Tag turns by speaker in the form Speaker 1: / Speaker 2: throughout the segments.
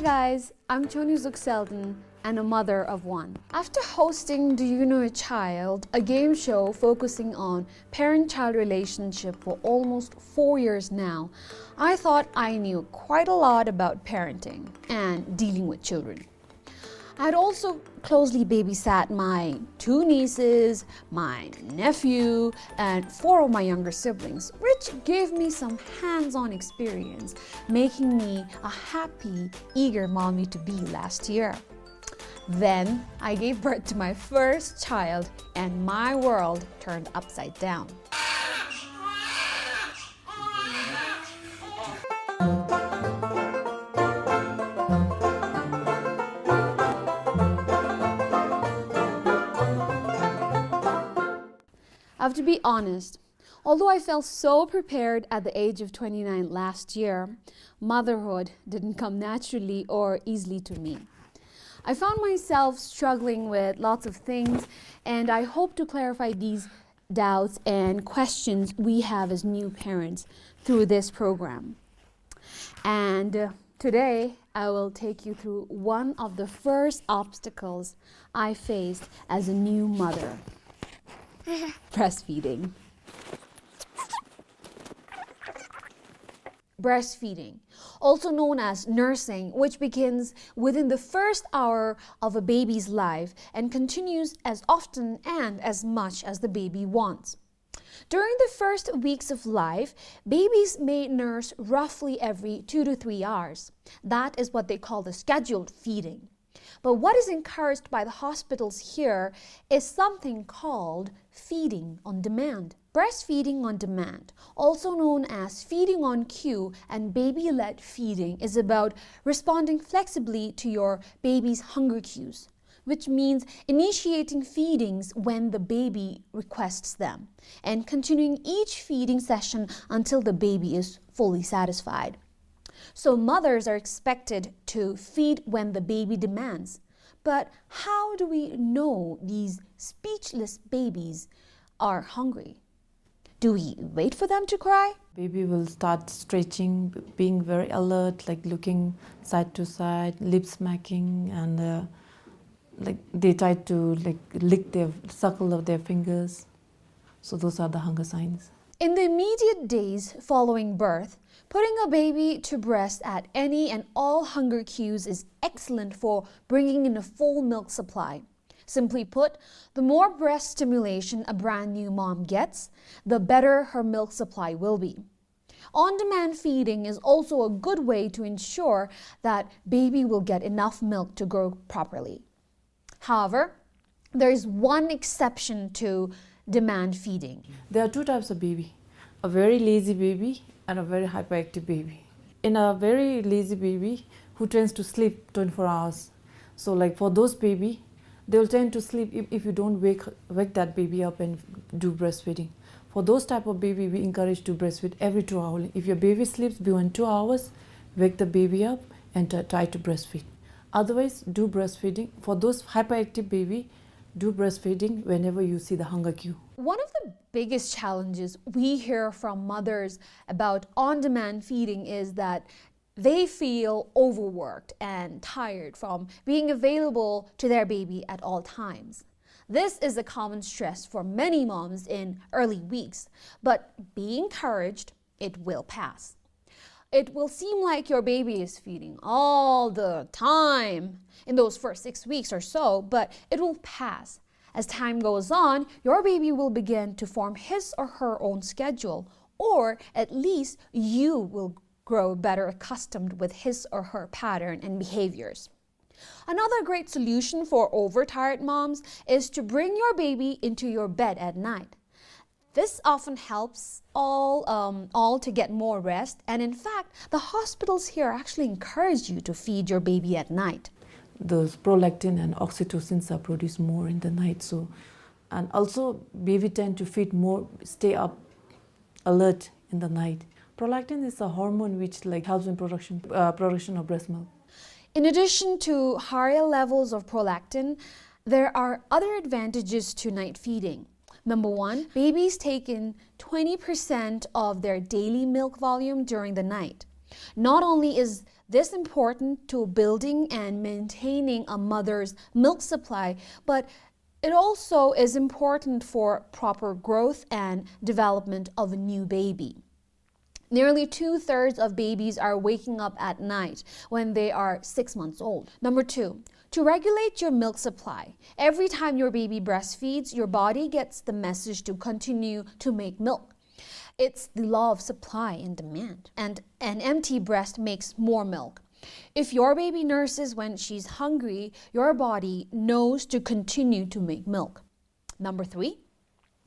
Speaker 1: guys, I'm Choni Selden and a mother of one. After hosting Do You Know a Child, a game show focusing on parent-child relationship for almost 4 years now, I thought I knew quite a lot about parenting and dealing with children. I had also closely babysat my 2 nieces, my nephew, and 4 of my younger siblings, which gave me some hands-on experience, making me a happy, eager mommy to be last year. Then I gave birth to my first child, and my world turned upside down. I have to be honest, although I felt so prepared at the age of 29 last year, motherhood didn't come naturally or easily to me. I found myself struggling with lots of things, and I hope to clarify these doubts and questions we have as new parents through this program. And today, I will take you through one of the first obstacles I faced as a new mother. Breastfeeding. Breastfeeding, also known as nursing, which begins within the first hour of a baby's life and continues as often and as much as the baby wants. During the first weeks of life, babies may nurse roughly every 2 to 3 hours. That is what they call the scheduled feeding. But what is encouraged by the hospitals here is something called feeding on demand. Breastfeeding on demand, also known as feeding on cue and baby-led feeding, is about responding flexibly to your baby's hunger cues, which means initiating feedings when the baby requests them and continuing each feeding session until the baby is fully satisfied. So mothers are expected to feed when the baby demands. But how do we know these speechless babies are hungry? Do we wait for them to cry?
Speaker 2: Baby will start stretching, being very alert, like looking side to side, lip smacking, and like they try to lick their suckle of their fingers. So those are the hunger signs.
Speaker 1: In the immediate days following birth, putting a baby to breast at any and all hunger cues is excellent for bringing in a full milk supply. Simply put, the more breast stimulation a brand new mom gets, the better her milk supply will be. On-demand feeding is also a good way to ensure that baby will get enough milk to grow properly. However, there is one exception to demand feeding.
Speaker 2: There are 2 types of baby, a very lazy baby and a very hyperactive baby. In a very lazy baby who tends to sleep 24 hours, so like for those baby, they'll tend to sleep if you don't wake that baby up and do breastfeeding. For those type of baby, we encourage to breastfeed every 2 hours. If your baby sleeps beyond 2 hours, wake the baby up and try to breastfeed. Otherwise, do breastfeeding. For those hyperactive baby, do breastfeeding whenever you see the hunger cue.
Speaker 1: One of the biggest challenges we hear from mothers about on-demand feeding is that they feel overworked and tired from being available to their baby at all times. This is a common stress for many moms in early weeks, but be encouraged, it will pass. It will seem like your baby is feeding all the time in those first 6 weeks or so, but it will pass. As time goes on, your baby will begin to form his or her own schedule, or at least you will grow better accustomed with his or her pattern and behaviors. Another great solution for overtired moms is to bring your baby into your bed at night. This often helps all to get more rest, and in fact, the hospitals here actually encourage you to feed your baby at night.
Speaker 2: Those prolactin and oxytocins are produced more in the night, so and also baby tend to feed more, stay up alert in the night. Prolactin is a hormone which helps in production of breast milk.
Speaker 1: In addition to higher levels of prolactin, there are other advantages to night feeding. Number 1, babies take in 20% of their daily milk volume during the night. Not only is This is important to building and maintaining a mother's milk supply, but it also is important for proper growth and development of a new baby. Nearly 2/3 of babies are waking up at night when they are 6 months old. Number 2, to regulate your milk supply. Every time your baby breastfeeds, your body gets the message to continue to make milk. It's the law of supply and demand, and an empty breast makes more milk. If your baby nurses when she's hungry, your body knows to continue to make milk. Number 3,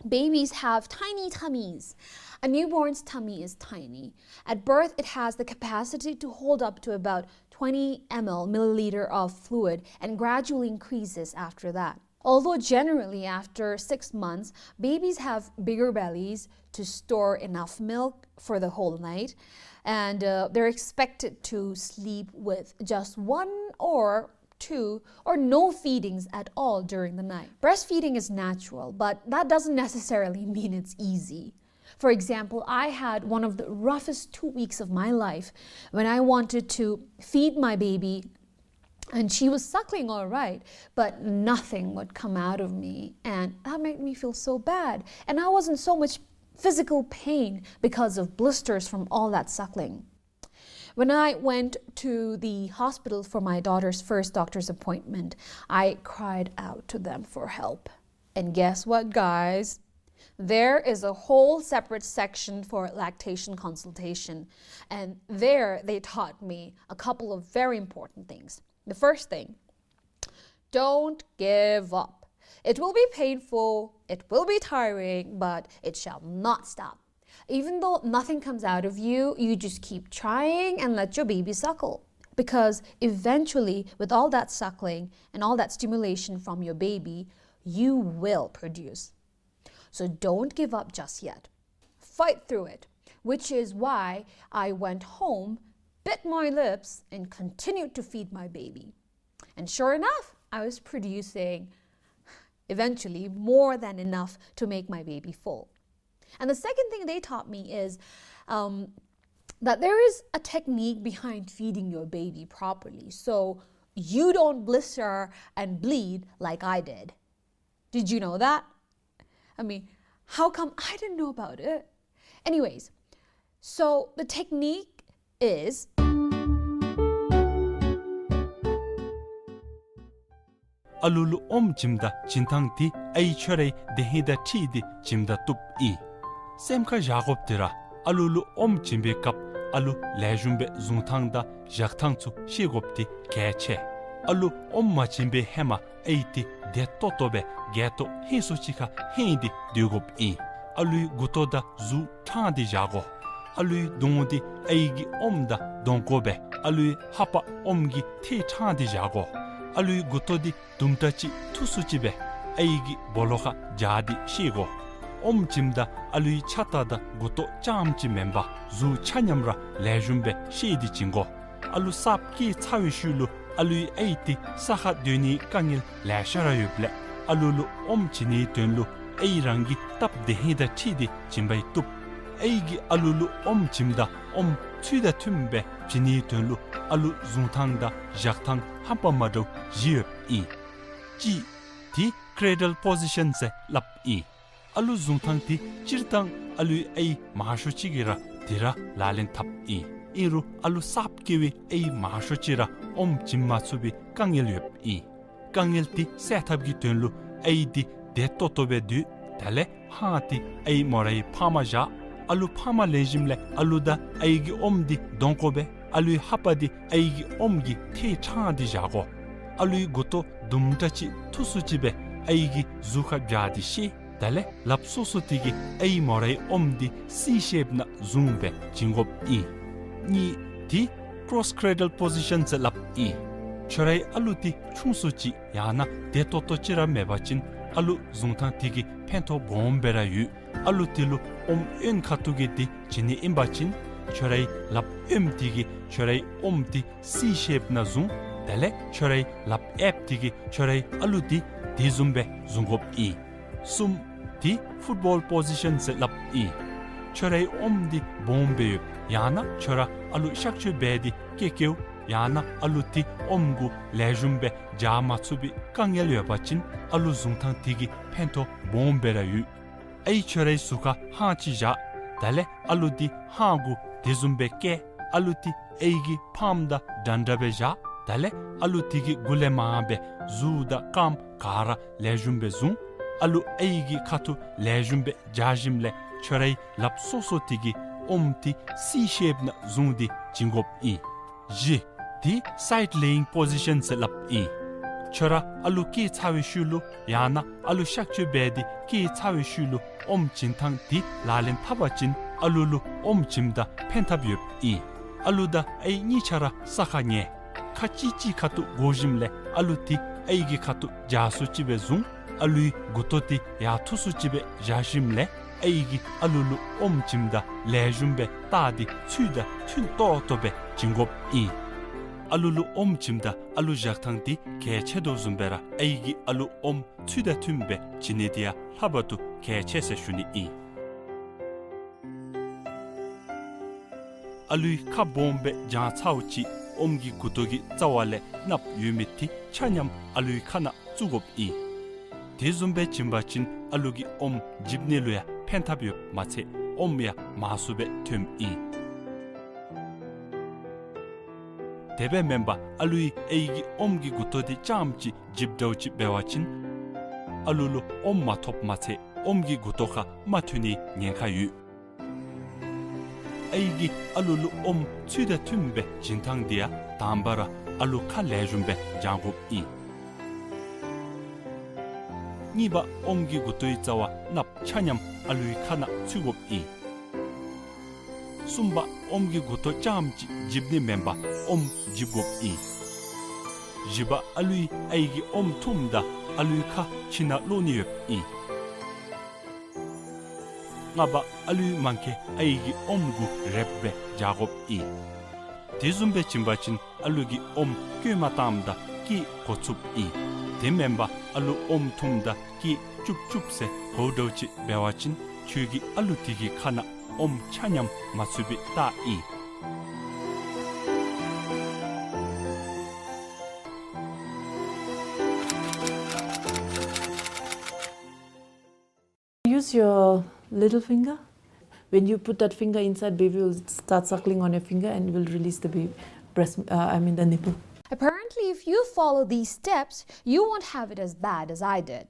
Speaker 1: babies have tiny tummies. A newborn's tummy is tiny. At birth, it has the capacity to hold up to about 20 milliliter of fluid and gradually increases after that. Although generally after 6 months, babies have bigger bellies to store enough milk for the whole night, and they're expected to sleep with just 1 or 2 or no feedings at all during the night. Breastfeeding is natural, but that doesn't necessarily mean it's easy. For example, I had one of the roughest 2 weeks of my life when I wanted to feed my baby, and she was suckling all right, but nothing would come out of me, and that made me feel so bad. And I was in so much physical pain because of blisters from all that suckling. When I went to the hospital for my daughter's first doctor's appointment, I cried out to them for help. And guess what, guys? There is a whole separate section for lactation consultation, and there they taught me a couple of very important things. The first thing, don't give up. It will be painful, it will be tiring, but it shall not stop. Even though nothing comes out of you, you just keep trying and let your baby suckle. Because eventually, with all that suckling and all that stimulation from your baby, you will produce. So don't give up just yet. Fight through it, which is why I went home, bit my lips, and continued to feed my baby. And sure enough, I was producing eventually more than enough to make my baby full. And the second thing they taught me is that there is a technique behind feeding your baby properly, so you don't blister and bleed like I did. Did you know that? I mean, how come I didn't know about it? Anyways, so the technique is
Speaker 3: alulu jimda jintang ti ay chore dehida ti di jimda tup I. Semka jagob dira alulu jimbe kap alu lejumbe zuntangda jaktang tsu shigop ti keche. Alu ma jimbe hema ay ti de totobe geto hesu chika hindi dugop I. Alu gutoda zu tandi jago. Alu dungudi aygi da donkobe. Alu hapa gi te tandi jago. Alu gutodi dumtachi tusuchibe aygi boloka jadi shigo. Jimda alu chatada guto chamchi memba zu chanyamra lejumbe shidi chingo. Alu sapki chawishulu alu aiti saha duni kangil lashara yuble. Alulu chini tunlu airangi tap dehida chidi chimbay tup. Aigi alulu jimda chuda tumbe chini tunlu alu zuntangda jaktang hampamado jiyup I. Ji ti cradle position se lap I. Alu zuntang ti chirtang alu ay mahashuchigira tira lalin tap I. Iru alu sapkiwi ay mahashuchira jimmatsubi kangil yup I. Kangil ti setabgi tunlu ay di detotobe du tale haati ay moray pamaja. Alu pama lejimle aluda aygi di donkobe alu hapadi aygi gi te chandi jago. Alu goto dumtachi tusuchibe aygi zuka jadi shi dale lapsusutigi ay moray di C shape na zumbe jingop I. Ni ti cross cradle position se lap I. Choray alu ti chungsuchi yana detotochira mebachin alu zungtang tigi pento bombera yu. Alu tilu en katugi di jini imbachin choray lap tigi choray di C shape na zung dale choray lap tigi choray alu di zumbe zungop I. Sum di football position se lap I. Choray di bombe yu yana chora alu shakchu bedi kekeu yana aluti omgu lejumbe jamatsubi kangyelyo bachin alu zungtang tigi pento bombera yu. Ay chorei suka hanchi ja dale aludi hangu dizumbe ke aluti eigi pamda dandabe ja dale alutigi gulemabe zuda kam kara lejumbe zung alu eigi katu lejumbe jajimle chorei lapsoso tigi omti C-shape na zungdi jingop i. Ji di side laying position se lap i. Chora alu ki chawi shulu yana alu shakchu bedi ki chawi shulu chintang di lalin tabachin alulu chimda pentabyup i. Aluda ay nichara saka nye. Kachichi katu gojimle aluti aigi katu jasu chibe zung alui gutoti ya tusu chibe jashimle aigi alulu chimda lejumbe tadi tsuda tun tobe jingop i. Alulu chimda alu jaktang di kechedo zumbera aigi alu tsuda tumbe chinedia habatu kechese shuni i. Alui ka bombe jan chauchi omgi kutogi zawale nap yumiti chanyam alui kana zugop i. Dizumbe chimbachin alugi jibneluya pentabyo matse ya masube tum i. Debe memba alui eigi omgi gutodi chamchi jibdauchi bewachin alulu matop matse omgi gutoka matuni nyenkayu. Eigi alulu tsuda tumbe jintangdia tambara alu ka lejumbe jangub i. Niba omgi gutoi zawa nap chanyam alui kana tsugub i. Sumba omgi guto chamchi jibni memba jibgub i. Jiba alui eigi tumda alui ka china loniyup i. Ngaba alui manke aigi omgu rebbe jagob i. Dizumbe chimbachin alugi kyumatamda ki kotsup i. Dememba alu tumda ki chupse kodauchi bewachin chugi alutigi kana chanyam matsubi ta i.
Speaker 2: Use your little finger. When you put that finger inside, baby will start suckling on your finger and will release the baby the nipple.
Speaker 1: Apparently, if you follow these steps, you won't have it as bad as I did.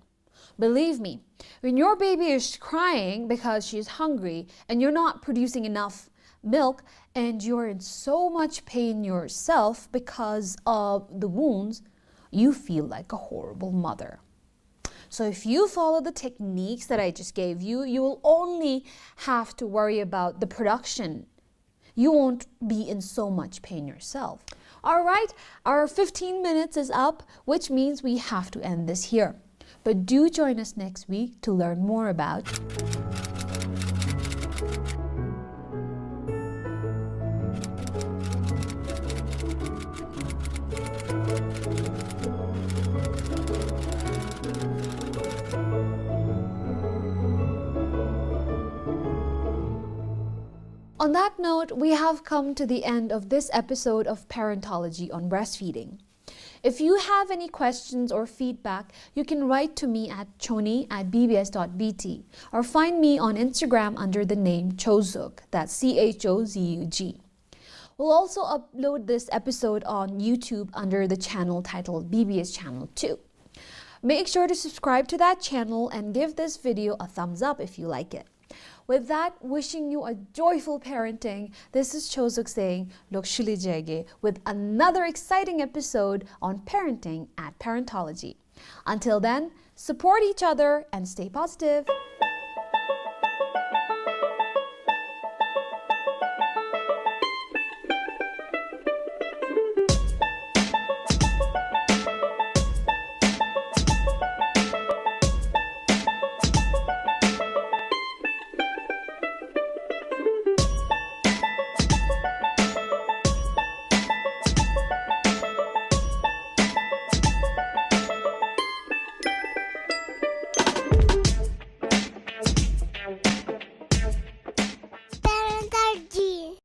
Speaker 1: Believe me, when your baby is crying because she's hungry and you're not producing enough milk and you're in so much pain yourself because of the wounds, you feel like a horrible mother. So if you follow the techniques that I just gave you, you will only have to worry about the production. You won't be in so much pain yourself. All right, our 15 minutes is up, which means we have to end this here. But do join us next week to learn more about On that note, we have come to the end of this episode of Parentology on breastfeeding. If you have any questions or feedback, you can write to me at choni@bbs.bt or find me on Instagram under the name Chozug, that's CHOZUG. We'll also upload this episode on YouTube under the channel titled BBS Channel 2. Make sure to subscribe to that channel and give this video a thumbs up if you like it. With that, wishing you a joyful parenting, this is Chozuk saying, Lokshuli Jege, with another exciting episode on parenting at Parentology. Until then, support each other and stay positive.